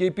KP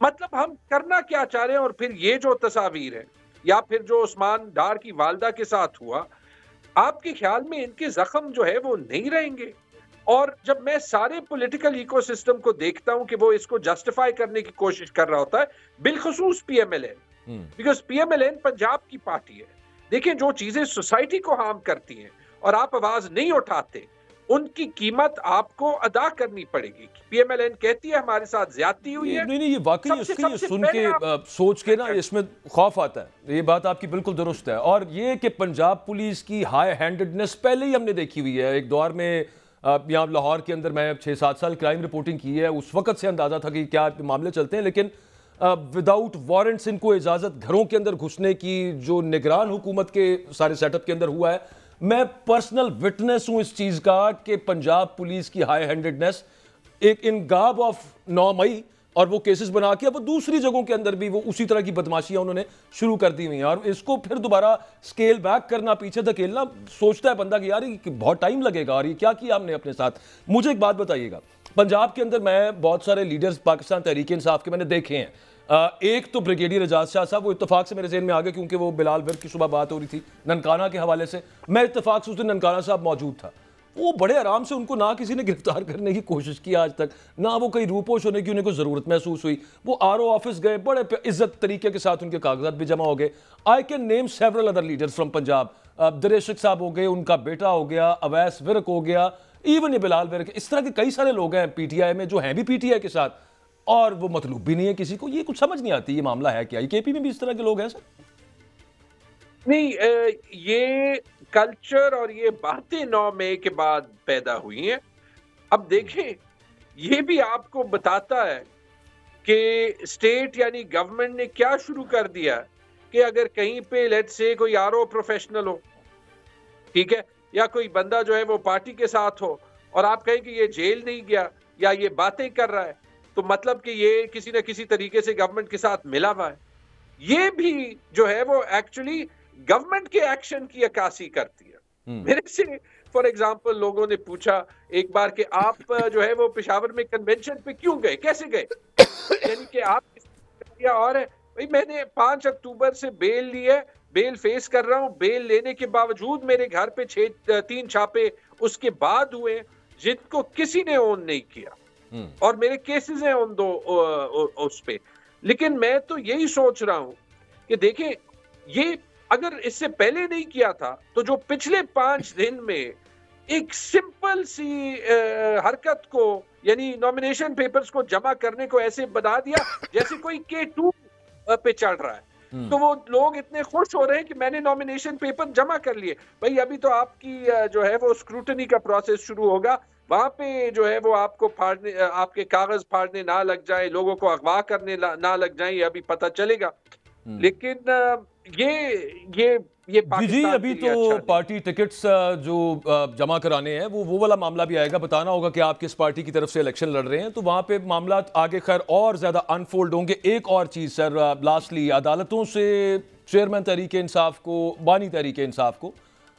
مطلب ہم کرنا کیا چاہ رہے ہیں؟ اور پھر یہ جو تصاویر ہے یا پھر جو عثمان ڈار کی والدہ کے ساتھ ہوا، آپ کے خیال میں ان کے زخم جو ہے وہ نہیں رہیں گے؟ اور جب میں سارے پولیٹیکل ایکو سسٹم کو دیکھتا ہوں کہ وہ اس کو جسٹیفائی کرنے کی کوشش کر رہا ہوتا ہے، بالخصوص P M L N, because P M L N Punjab کی پارٹی ہے. دیکھیں جو چیزیں سوسائٹی کو ہارم کرتی ہیں اور آپ آواز نہیں اٹھاتے، ان کی قیمت آپ کو ادا کرنی پڑے گی. پی ایم ایل این کہتی ہے ہمارے ساتھ زیادتی ہوئی ہے. نہیں یہ واقعی اس کی سن کے سوچ کے نا اس میں خوف آتا ہے. یہ بات آپ کی بالکل درست ہے. اور یہ کہ پنجاب پولیس کی ہائی ہینڈڈنس پہلے ہی ہم نے دیکھی ہوئی ہے. ایک دور میں یہاں لاہور کے اندر میں 6-7 سال کرائم رپورٹنگ کی ہے، اس وقت سے اندازہ تھا کہ کیا معاملے چلتے ہیں، لیکن وداؤٹ وارنٹس ان کو اجازت گھروں کے اندر گھسنے کی جو نگران حکومت کے سارے سیٹ اپ کے اندر ہوا ہے. میں پرسنل وٹنس ہوں اس چیز کا کہ پنجاب پولیس کی ہائی ہینڈڈنس ایک ان گاب آف 9 مئی اور وہ کیسز بنا کے اب دوسری جگہوں کے اندر بھی وہ اسی طرح کی بدماشیاں انہوں نے شروع کر دی ہوئی ہیں، اور اس کو پھر دوبارہ سکیل بیک کرنا، پیچھے دھکیلنا، سوچتا ہے بندہ کہ یار یہ بہت ٹائم لگے گا اور یہ کیا کیا ہم نے اپنے ساتھ. مجھے ایک بات بتائیے گا، پنجاب کے اندر میں بہت سارے لیڈرز پاکستان تحریک انصاف کے میں نے دیکھے ہیں. ایک تو بریگیڈیئر اعجاز شاہ صاحب، وہ اتفاق سے میرے ذہن میں آ گئے کیونکہ وہ بلال ورک کی صبح بات ہو رہی تھی ننکانہ کے حوالے سے. میں اتفاق سے اس دن ننکانہ صاحب موجود تھا. وہ بڑے آرام سے، ان کو نہ کسی نے گرفتار کرنے کی کوشش کی آج تک، نہ وہ کہیں روپوش ہونے کی انہیں کوئی ضرورت محسوس ہوئی. وہ آر او آفس گئے، بڑے عزت طریقے کے ساتھ ان کے کاغذات بھی جمع ہو گئے. I can name several other leaders from Punjab. Dreshak صاحب ہو گئے، ان کا بیٹا ہو گیا، اویس ورک ہو گیا، ایون یہ بلال ورک. اس طرح کے کئی سارے لوگ ہیں پی ٹی آئی میں جو ہیں بھی پی ٹی آئی کے ساتھ، اور وہ مطلوب بھی نہیں ہے کسی کو. یہ کچھ سمجھ نہیں آتی یہ معاملہ ہے کیا؟ کے پی میں بھی اس طرح کے لوگ ہیں سر؟ نہیں، یہ کلچر اور یہ باتیں 9 مئی کے بعد پیدا ہوئی ہیں. اب دیکھیں، یہ بھی آپ کو بتاتا ہے کہ اسٹیٹ یعنی گورنمنٹ نے کیا شروع کر دیا کہ اگر کہیں پہ لیٹ سے کوئی آر او پروفیشنل ہو، ٹھیک ہے، یا کوئی بندہ جو ہے وہ پارٹی کے ساتھ ہو، اور آپ کہیں کہ یہ جیل نہیں گیا یا یہ باتیں کر رہا ہے، تو مطلب کہ یہ کسی نہ کسی طریقے سے گورنمنٹ کے ساتھ ملا ہوا ہے. یہ بھی جو ہے وہ ایکچولی گورنمنٹ کے ایکشن کی عکاسی کرتی ہے. میرے سے فار ایگزامپل لوگوں نے پوچھا ایک بار کہ آپ جو ہے وہ پشاور میں کنونشن پہ کیوں گئے، کیسے گئے، یعنی کہ آپ اور ہے بھائی میں نے 5 اکتوبر سے بیل لی ہے، بیل فیس کر رہا ہوں. بیل لینے کے باوجود میرے گھر پہ 3 چھاپے اس کے بعد ہوئے جن کو کسی نے اون نہیں کیا، اور میرے کیسز ہیں ان 2 اس پہ. لیکن میں تو یہی سوچ رہا ہوں کہ دیکھیں، یہ اگر اس سے پہلے نہیں کیا تھا تو جو پچھلے 5 دن میں ایک سمپل سی حرکت کو، یعنی نومینیشن پیپرز کو جمع کرنے کو ایسے بنا دیا جیسے کوئی K2 پہ چڑھ رہا ہے، تو وہ لوگ اتنے خوش ہو رہے ہیں کہ میں نے نومینیشن پیپر جمع کر لیے. بھائی ابھی تو آپ کی جو ہے وہ اسکروٹنی کا پروسیس شروع ہوگا، وہاں پہ جو ہے وہ آپ کو پھاڑنے، آپ کے کاغذ پھاڑنے نہ لگ جائیں، لوگوں کو اغوا کرنے نہ لگ جائیں، یہ ابھی پتہ چلے گا. لیکن یہ جی ابھی تو پارٹی ٹکٹس جو جمع کرانے ہیں وہ والا معاملہ بھی آئے گا. بتانا ہوگا کہ آپ کس پارٹی کی طرف سے الیکشن لڑ رہے ہیں، تو وہاں پہ معاملات آگے خیر اور زیادہ انفولڈ ہوں گے. ایک اور چیز سر لاسٹلی، عدالتوں سے چیئرمین تحریک انصاف کو، بانی تحریک انصاف کو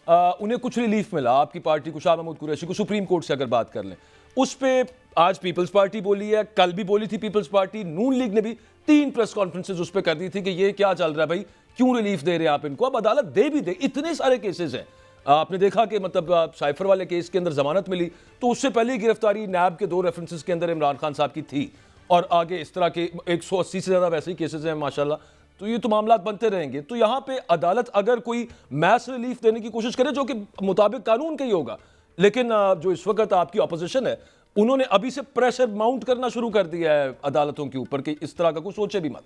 انہیں کچھ ریلیف ملا. آپ کی پارٹی کو، شاہ محمود قریشی کو، سپریم کورٹ سے اگر بات کر لیں، اس پہ آج پیپلز پارٹی بولی ہے، کل بھی بولی تھی پیپلز پارٹی، نون لیگ نے بھی 3 پریس کانفرنسز اس پہ کر دی تھی کہ یہ کیا چل رہا ہے بھائی، کیوں ریلیف دے رہے ہیں آپ ان کو. اب عدالت دے بھی دے، اتنے سارے کیسز ہیں. آپ نے دیکھا کہ مطلب سائفر والے کیس کے اندر ضمانت ملی، تو اس سے پہلے گرفتاری نیب کے 2 ریفرنسز کے اندر عمران خان صاحب کی تھی، اور آگے اس طرح کے 180 سے زیادہ ویسے ہی کیسز ہیں ماشاءاللہ. تو یہ تو معاملات بنتے رہیں گے. تو یہاں پہ عدالت اگر کوئی میس ریلیف دینے کی کوشش کرے جو کہ مطابق قانون کا ہی ہوگا، لیکن جو اس وقت آپ کی اپوزیشن ہے انہوں نے ابھی سے پریشر ماؤنٹ کرنا شروع کر دیا ہے عدالتوں کے اوپر کہ اس طرح کا کوئی سوچے بھی مت.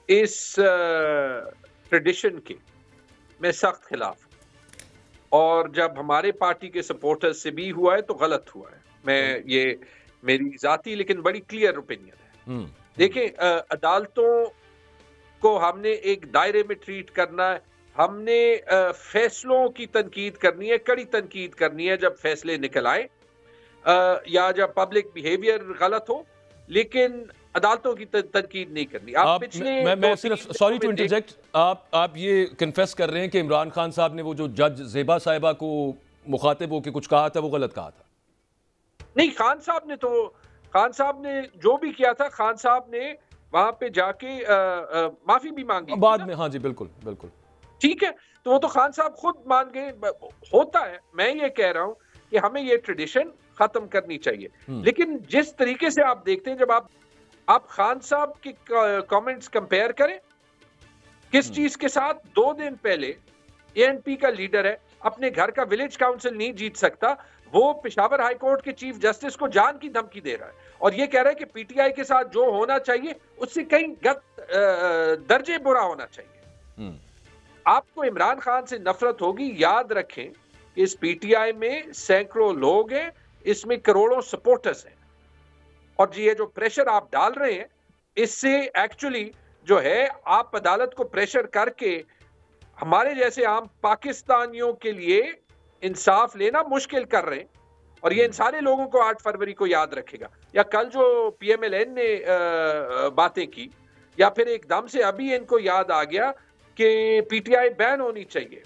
اس ٹریڈیشن کے میں سخت خلاف ہوں، اور جب ہمارے پارٹی کے سپورٹر سے بھی ہوا ہے تو غلط ہوا ہے. میں یہ میری ذاتی لیکن بڑی کلیئر اوپینین ہے. دیکھیں، عدالتوں کو ہم نے ایک دائرے میں ٹریٹ کرنا ہے. ہم نے فیصلوں کی تنقید کرنی ہے، کڑی تنقید کرنی ہے جب فیصلے نکل آئے یا جب پبلک بیہیویئر غلط ہو، لیکن عدالتوں کی تنقید نہیں کرنی. آپ پچھلے میں صرف سوری ٹو انٹرجیکٹ، آپ یہ کنفیس کر رہے ہیں کہ عمران خان صاحب نے وہ جو جج زیبا صاحبہ کو مخاطب ہو کے کچھ کہا تھا وہ غلط کہا تھا؟ نہیں، خان صاحب نے تو خان صاحب نے جو بھی کیا تھا، خان صاحب نے وہاں پہ جا کے معافی بھی مانگی بعد میں. ہاں جی بالکل بالکل ٹھیک ہے، تو وہ تو خان صاحب خود مان گئے. ہوتا ہے، میں یہ کہہ رہا ہوں کہ ہمیں یہ ٹریڈیشن ختم کرنی چاہیے. لیکن جس طریقے سے آپ دیکھتے ہیں، جب آپ خان صاحب کی کامنٹس کمپیئر کریں کس چیز کے ساتھ، 2 دن پہلے اے این پی کا لیڈر ہے، اپنے گھر کا ولیج کاؤنسل نہیں جیت سکتا، وہ پشاور ہائی کورٹ کے چیف جسٹس کو جان کی دھمکی دے رہا ہے اور یہ کہہ رہا ہے کہ پی ٹی آئی کے ساتھ جو ہونا چاہیے اس سے کہیں درجے برا ہونا چاہیے. آپ کو عمران خان سے نفرت ہوگی، یاد رکھیں کہ اس پی ٹی آئی میں سینکڑوں لوگ ہیں، اس میں کروڑوں سپورٹرز ہیں، اور یہ جو پریشر آپ ڈال رہے ہیں اس سے ایکچولی جو ہے آپ عدالت کو پریشر کر کے ہمارے جیسے عام پاکستانیوں کے لیے انصاف لینا مشکل کر رہے ہیں. اور یہ ان سارے لوگوں کو 8 فروری کو یاد رکھے گا، یا کل جو پی ایم ایل این نے باتیں کی، یا پھر ایک دم سے ابھی ان کو یاد آ گیا کہ پی ٹی آئی بین ہونی چاہیے.